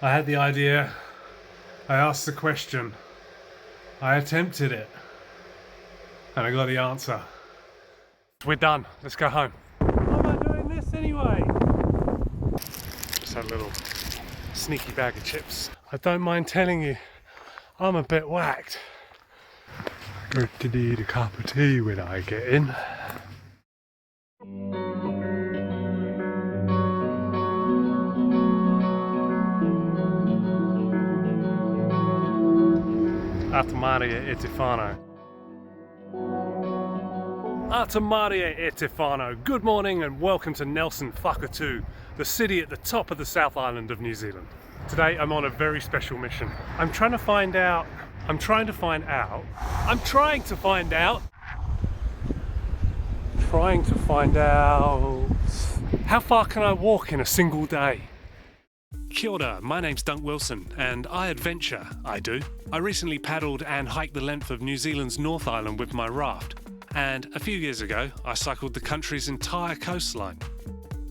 I had the idea, I asked the question, I attempted it, and I got the answer. We're done, let's go home. Why am I doing this anyway? Just had a little sneaky bag of chips. I don't mind telling you, I'm a bit whacked. Good to need a cup of tea when I get in. Atamaria e Tifano. Atamaria e Tifano. Good morning and welcome to Nelson Whakatū, the city at the top of the South Island of New Zealand. Today I'm on a very special mission. I'm trying to find out how far can I walk in a single day? Kia ora, my name's Dunk Wilson and I adventure, I do. I recently paddled and hiked the length of New Zealand's North Island with my raft, and a few years ago I cycled the country's entire coastline.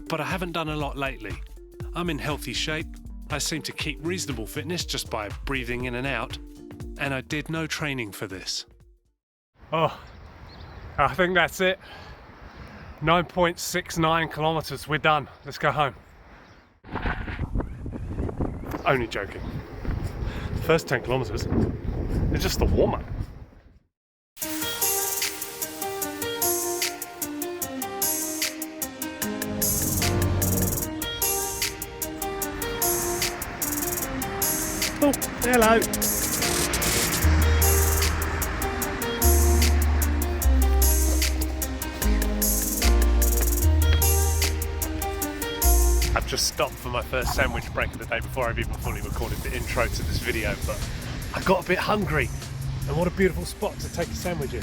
But I haven't done a lot lately. I'm in healthy shape, I seem to keep reasonable fitness just by breathing in and out, and I did no training for this. Oh, I think that's it. 9.69 kilometers, we're done. Let's go home. Only joking. The first 10 kilometers is just the warm-up. Oh, hello. I've just stopped for my first sandwich break of the day before I've even fully recorded the intro to this video, but I got a bit hungry, and what a beautiful spot to take a sandwich in.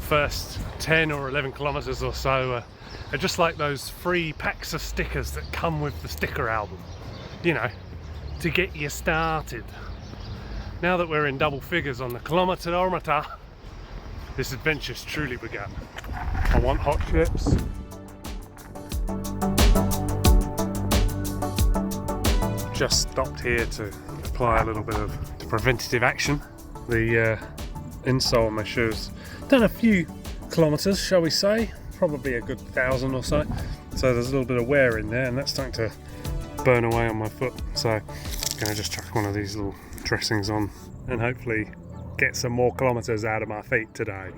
First 10 or 11 kilometers or so are just like those free packs of stickers that come with the sticker album, you know, to get you started. Now that we're in double figures on the kilometer, this adventure's truly begun. I want hot chips. Just stopped here to apply a little bit of preventative action. The insole of my shoes done a few kilometers, shall we say, probably a good 1,000 or so. So there's a little bit of wear in there, and that's starting to burn away on my foot. So I'm gonna just chuck one of these little dressings on and hopefully get some more kilometers out of my feet today.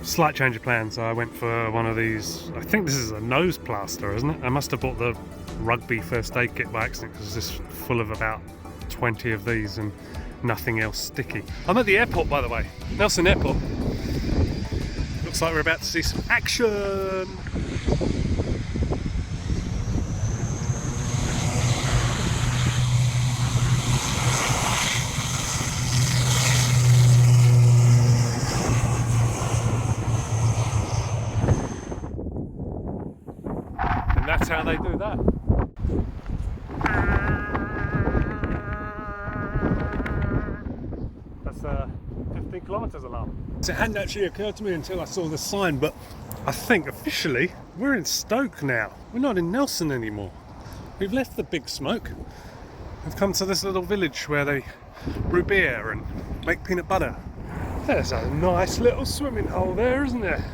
Slight change of plan, so I went for one of these. I think this is a nose plaster, isn't it? I must have bought the rugby first aid kit by accident because it's full of about 20 of these and nothing else sticky. I'm at the airport, by the way, Nelson Airport. Looks like we're about to see some action. And that's how they do that. That's 15 kilometers alarm. It hadn't actually occurred to me until I saw the sign, but I think officially we're in Stoke now. We're not in Nelson anymore. We've left the big smoke. We've come to this little village where they brew beer and make peanut butter. There's a nice little swimming hole there, isn't there?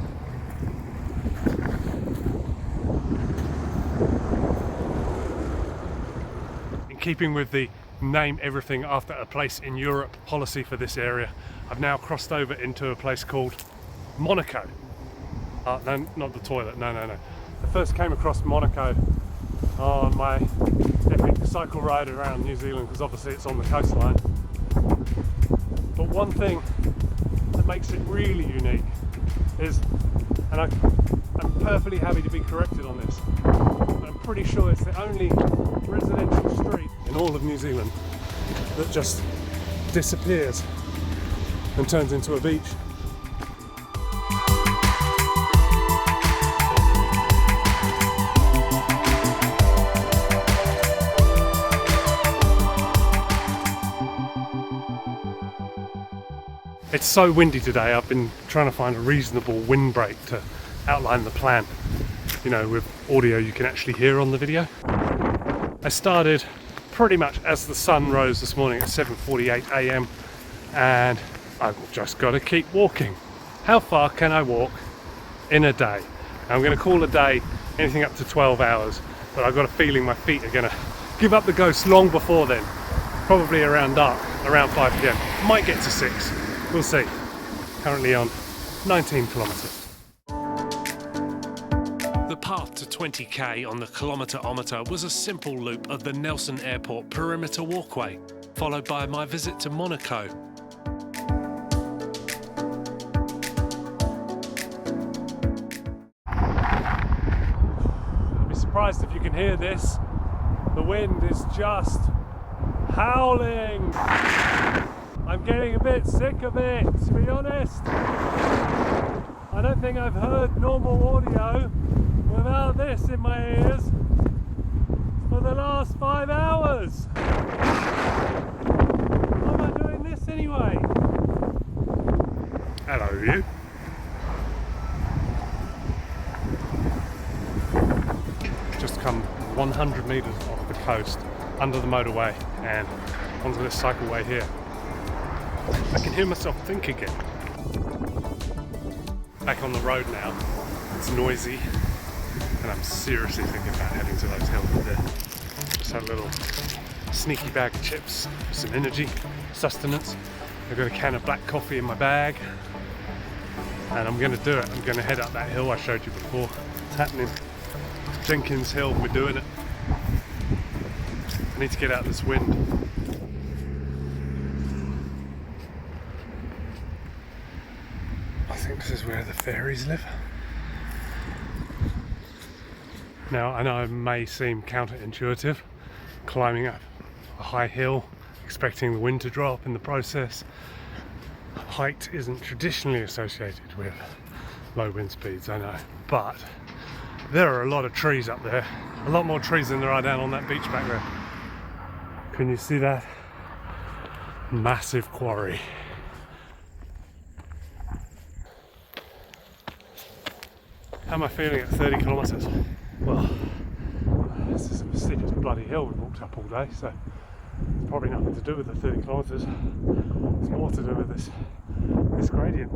In keeping with the name everything after a place in Europe policy for this area, I've now crossed over into a place called Monaco. No, not the toilet, no. I first came across Monaco on my epic cycle ride around New Zealand, because obviously it's on the coastline. But one thing that makes it really unique is, and I'm perfectly happy to be corrected on this, but I'm pretty sure it's the only residential street in all of New Zealand that just disappears and turns into a beach. It's so windy today, I've been trying to find a reasonable windbreak to outline the plan. You know, with audio you can actually hear on the video. I started pretty much as the sun rose this morning at 7:48 a.m. and I've just got to keep walking. How far can I walk in a day? I'm going to call a day anything up to 12 hours, but I've got a feeling my feet are going to give up the ghost long before then. Probably around dark, around 5 p.m. Might get to 6. We'll see. Currently on 19 kilometres. The path to 20k on the kilometre-ometer was a simple loop of the Nelson Airport perimeter walkway, followed by my visit to Monaco. I'd be surprised if you can hear this. The wind is just howling. I'm getting a bit sick of it, to be honest. I don't think I've heard normal audio without this in my ears for the last 5 hours. Why am I doing this anyway? Hello, you. Just come 100 metres off the coast, under the motorway, and onto this cycleway here. I can hear myself think again. Back on the road now. It's noisy, and I'm seriously thinking about heading to those hills there. Just had a little sneaky bag of chips for some energy, sustenance. I've got a can of black coffee in my bag, and I'm going to do it. I'm going to head up that hill I showed you before. It's happening. Jenkins Hill, we're doing it. I need to get out of this wind. I think this is where the fairies live. Now, I know it may seem counterintuitive, climbing up a high hill, expecting the wind to drop in the process. Height isn't traditionally associated with low wind speeds, I know, but there are a lot of trees up there, a lot more trees than there are down on that beach back there. Can you see that? Massive quarry. How am I feeling at 30 kilometres? Well, this is a fastidious bloody hill we walked up all day, so it's probably nothing to do with the 30 kilometres. It's more to do with this gradient.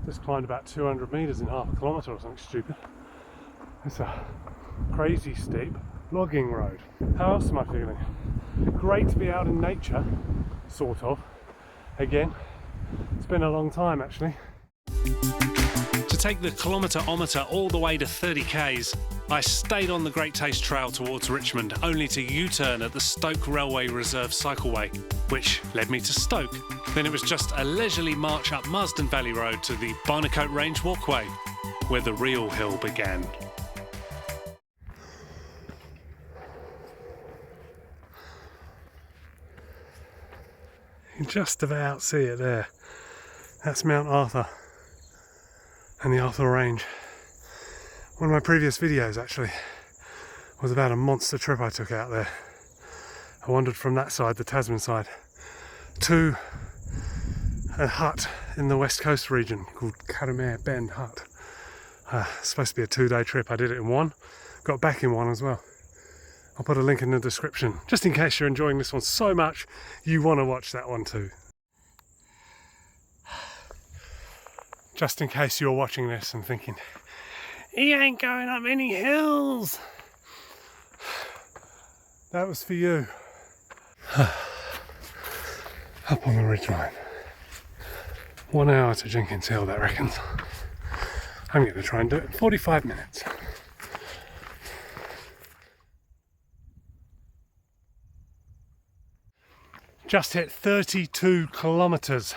Just climbed about 200 metres in half a kilometre or something stupid. It's a crazy steep logging road. How else am I feeling? Great to be out in nature, sort of. Again, it's been a long time actually. To take the kilometre-ometer all the way to 30 k's, I stayed on the Great Taste Trail towards Richmond, only to U-turn at the Stoke Railway Reserve cycleway, which led me to Stoke. Then it was just a leisurely march up Marsden Valley Road to the Barnicoat Range walkway, where the real hill began. You can just about see it there. That's Mount Arthur and the Arthur Range. One of my previous videos actually was about a monster trip I took out there. I wandered from that side, the Tasman side, to a hut in the West Coast region called Caramare Bend Hut. It's supposed to be a 2-day trip. I did it in one, got back in one as well. I'll put a link in the description, just in case you're enjoying this one so much you want to watch that one too. Just in case you're watching this and thinking, he ain't going up any hills. That was for you. Up on the ridgeline. 1 hour to Jenkins Hill, that reckons. I'm going to try and do it in 45 minutes. Just hit 32 kilometres,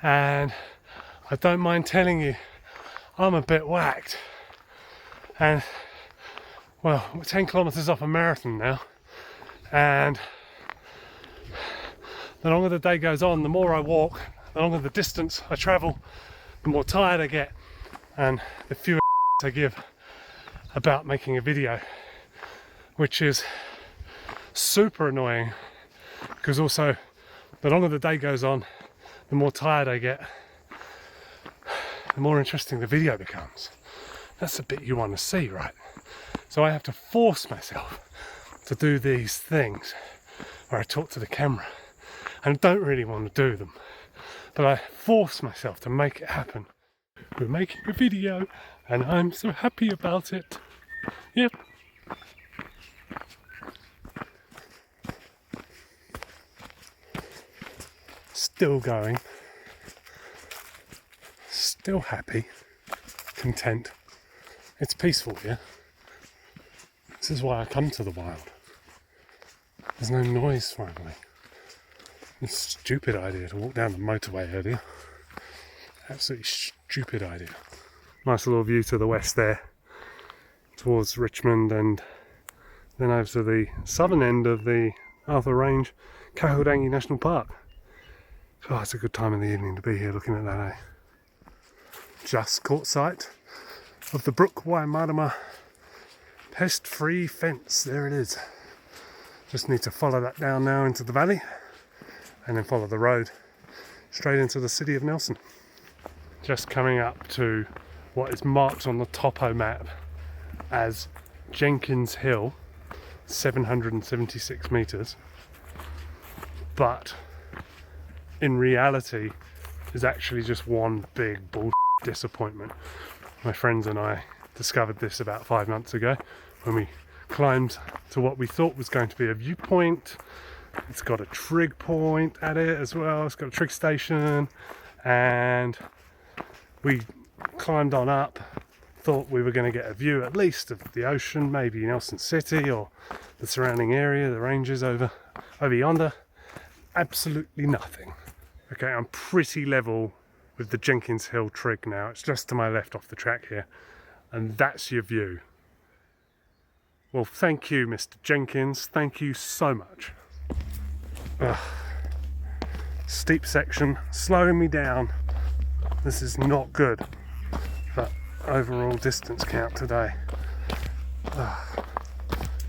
and I don't mind telling you, I'm a bit whacked. And well, we're 10 kilometres off a marathon now, and the longer the day goes on, the more I walk, the longer the distance I travel, the more tired I get, and the fewer I give about making a video, which is super annoying, because also the longer the day goes on, the the more tired I get, the more interesting the video becomes. That's the bit you want to see, right? So I have to force myself to do these things where I talk to the camera, and I don't really want to do them, but I force myself to make it happen. We're making a video and I'm so happy about it. Yep. Still going, still happy, content. It's peaceful here. This is why I come to the wild. There's no noise finally. It's a stupid idea to walk down the motorway earlier. Absolutely stupid idea. Nice little view to the west there, towards Richmond, and then over to the southern end of the Arthur Range, Tāhunanui National Park. Oh, it's a good time in the evening to be here looking at that, eh? Just caught sight of the Brook Valley pest-free fence. There it is. Just need to follow that down now into the valley and then follow the road straight into the city of Nelson. Just coming up to what is marked on the topo map as Jenkins Hill, 776 metres, but in reality is actually just one big bull disappointment. My friends and I discovered this about 5 months ago when we climbed to what we thought was going to be a viewpoint. It's got a trig point at it as well, it's got a trig station, and we climbed on up, thought we were going to get a view at least of the ocean, maybe Nelson City or the surrounding area, the ranges over yonder. Absolutely nothing. Okay, I'm pretty level with the Jenkins Hill trig now. It's just to my left off the track here, and that's your view. Well, thank you, Mr. Jenkins. Thank you so much. Ugh. Steep section, slowing me down. This is not good for overall distance count today.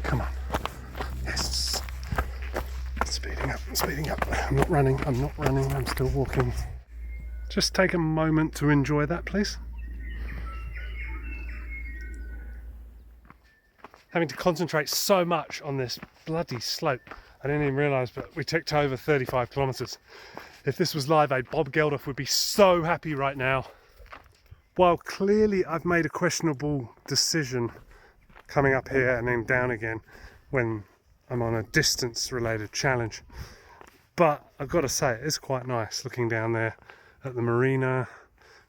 Come on. Yes. Speeding up. I'm not running, I'm still walking. Just take a moment to enjoy that, please. Having to concentrate so much on this bloody slope, I didn't even realise, but we ticked over 35 kilometres. If this was live aid, Bob Geldof would be so happy right now. While clearly I've made a questionable decision coming up here and then down again when I'm on a distance related challenge. But I've got to say, it's quite nice looking down there at the marina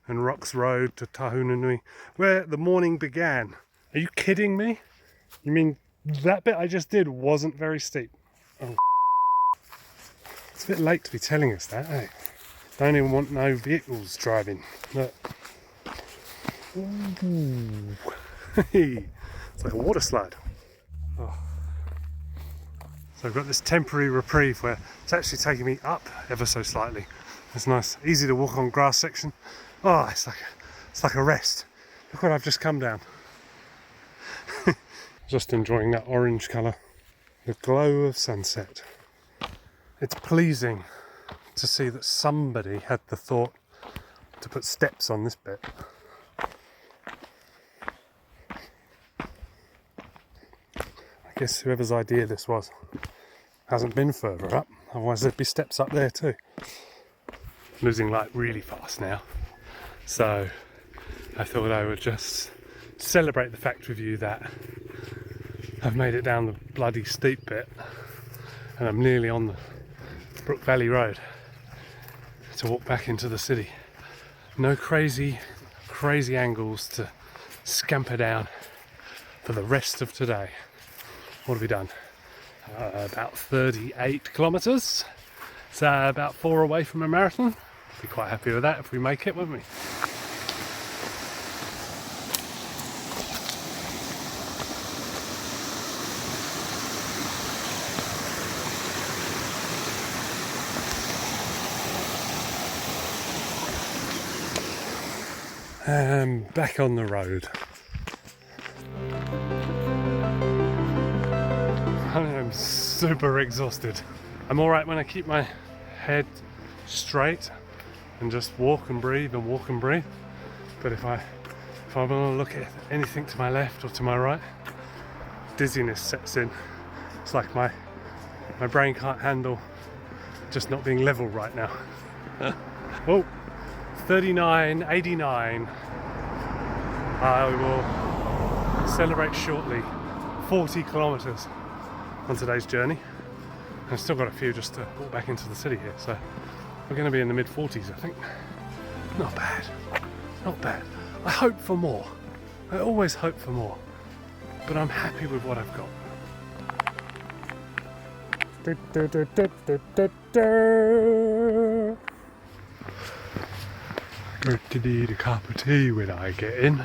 and Rocks Road to Tāhunanui, where the morning began. Are you kidding me? You mean that bit I just did wasn't very steep? Oh, it's a bit late to be telling us that, eh? Don't even want no vehicles driving. Look. Ooh. It's like a water slide. Oh. So I've got this temporary reprieve where it's actually taking me up ever so slightly. It's nice, easy to walk on grass section. Oh, it's like a rest. Look what I've just come down. Just enjoying that orange colour, the glow of sunset. It's pleasing to see that somebody had the thought to put steps on this bit. I guess whoever's idea this was hasn't been further up, otherwise there'd be steps up there too. Losing light really fast now, so I thought I would just celebrate the fact with you that I've made it down the bloody steep bit and I'm nearly on the Brook Valley Road to walk back into the city. No crazy angles to scamper down for the rest of today. What have we done? About 38 kilometres. It's about 4 away from a marathon. Be quite happy with that if we make it, won't we? Back on the road. I'm super exhausted. I'm alright when I keep my head straight, and just walk and breathe and walk and breathe. But if I want to look at anything to my left or to my right, dizziness sets in. It's like my brain can't handle just not being level right now. Oh, 39.89. I will celebrate shortly 40 kilometers on today's journey. I've still got a few just to walk back into the city here, so we're going to be in the mid-40s, I think. Not bad, not bad. I hope for more. I always hope for more, but I'm happy with what I've got. Going to need a cup of tea when I get in.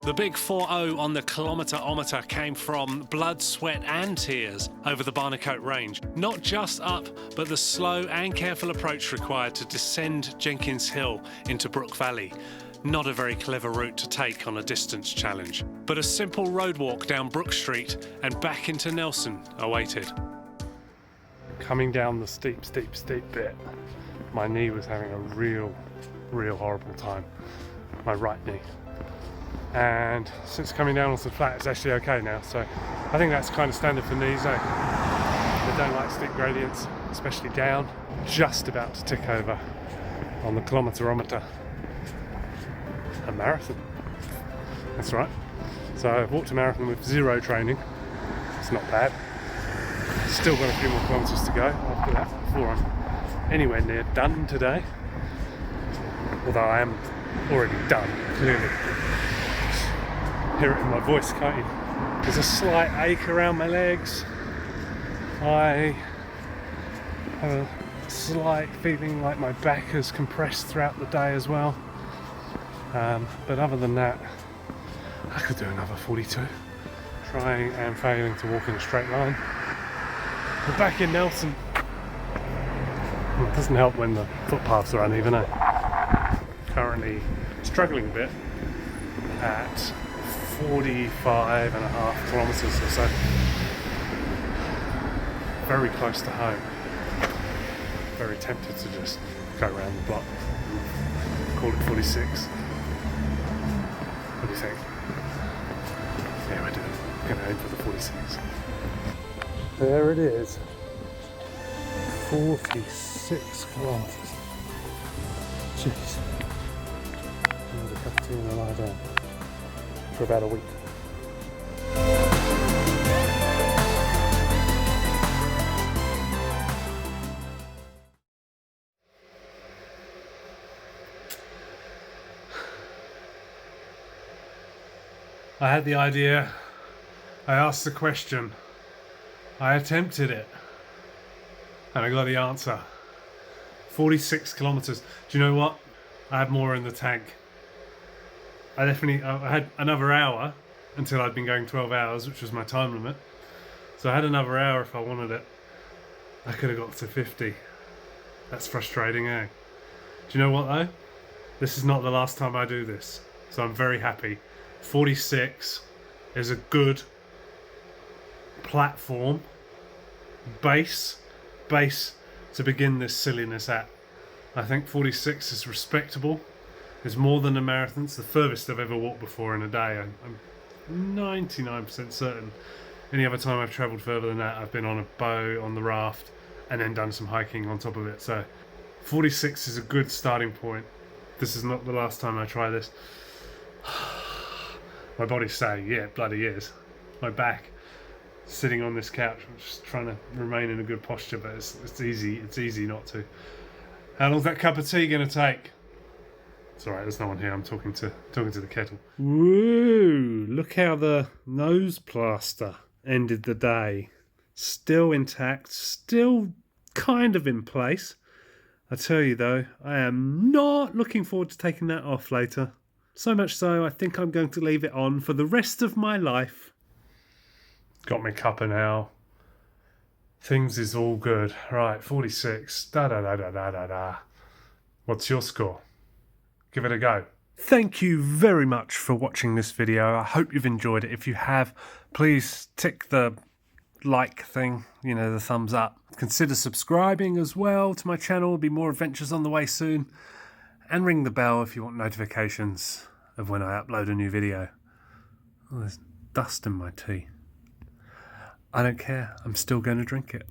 The big 4-0 on the kilometre-ometer came from blood, sweat and tears over the Barnicoat Range. Not just up, but the slow and careful approach required to descend Jenkins Hill into Brook Valley. Not a very clever route to take on a distance challenge, but a simple road walk down Brook Street and back into Nelson awaited. Coming down the steep bit, my knee was having a real horrible time. My right knee. And since coming down onto the flat, it's actually okay now. So I think that's kind of standard for knees. They don't like steep gradients, especially down. Just about to tick over on the kilometre-ometer. A marathon. That's right. So I've walked a marathon with 0 training. It's not bad. Still got a few more kilometres to go after that before I'm anywhere near done today. Although I am already done, clearly. Hear it in my voice, can't you? There's a slight ache around my legs. I have a slight feeling like my back has compressed throughout the day as well. But other than that, I could do another 42. Trying and failing to walk in a straight line. We're back in Nelson. Well, it doesn't help when the footpaths are uneven, eh? Currently struggling a bit at 45.5 kilometres or so. Very close to home. Very tempted to just go around the block and call it 46. What do you think? Yeah, we're doing it. Going to aim for the 46. There it is. 46 kilometres. Jeez. I need a cup of tea and a lie down for about a week. I had the idea, I asked the question, I attempted it, and I got the answer. 46 kilometres. Do you know what? I had more in the tank. I had another hour until I'd been going 12 hours, which was my time limit. So I had another hour if I wanted it. I could have got to 50. That's frustrating, eh? Do you know what though? This is not the last time I do this. So I'm very happy. 46 is a good platform, base to begin this silliness at. I think 46 is respectable. It's more than a marathon. It's the furthest I've ever walked before in a day. I'm 99% certain. Any other time I've travelled further than that, I've been on a boat, on the raft, and then done some hiking on top of it. So 46 is a good starting point. This is not the last time I try this. My body's saying, yeah, it bloody is. My back, sitting on this couch, I'm just trying to remain in a good posture, but it's easy not to. How long's that cup of tea going to take? It's alright, there's no one here, I'm talking to the kettle. Woo! Look how the nose plaster ended the day. Still intact, still kind of in place. I tell you though, I am not looking forward to taking that off later. So much so, I think I'm going to leave it on for the rest of my life. Got my cuppa now. Things is all good. Right, 46. Da-da-da-da-da-da-da. What's your score? Give it a go. Thank you very much for watching this video. I hope you've enjoyed it. If you have, please tick the like thing, you know, the thumbs up. Consider subscribing as well to my channel. There'll be more adventures on the way soon. And ring the bell if you want notifications of when I upload a new video. Oh, there's dust in my tea. I don't care. I'm still going to drink it.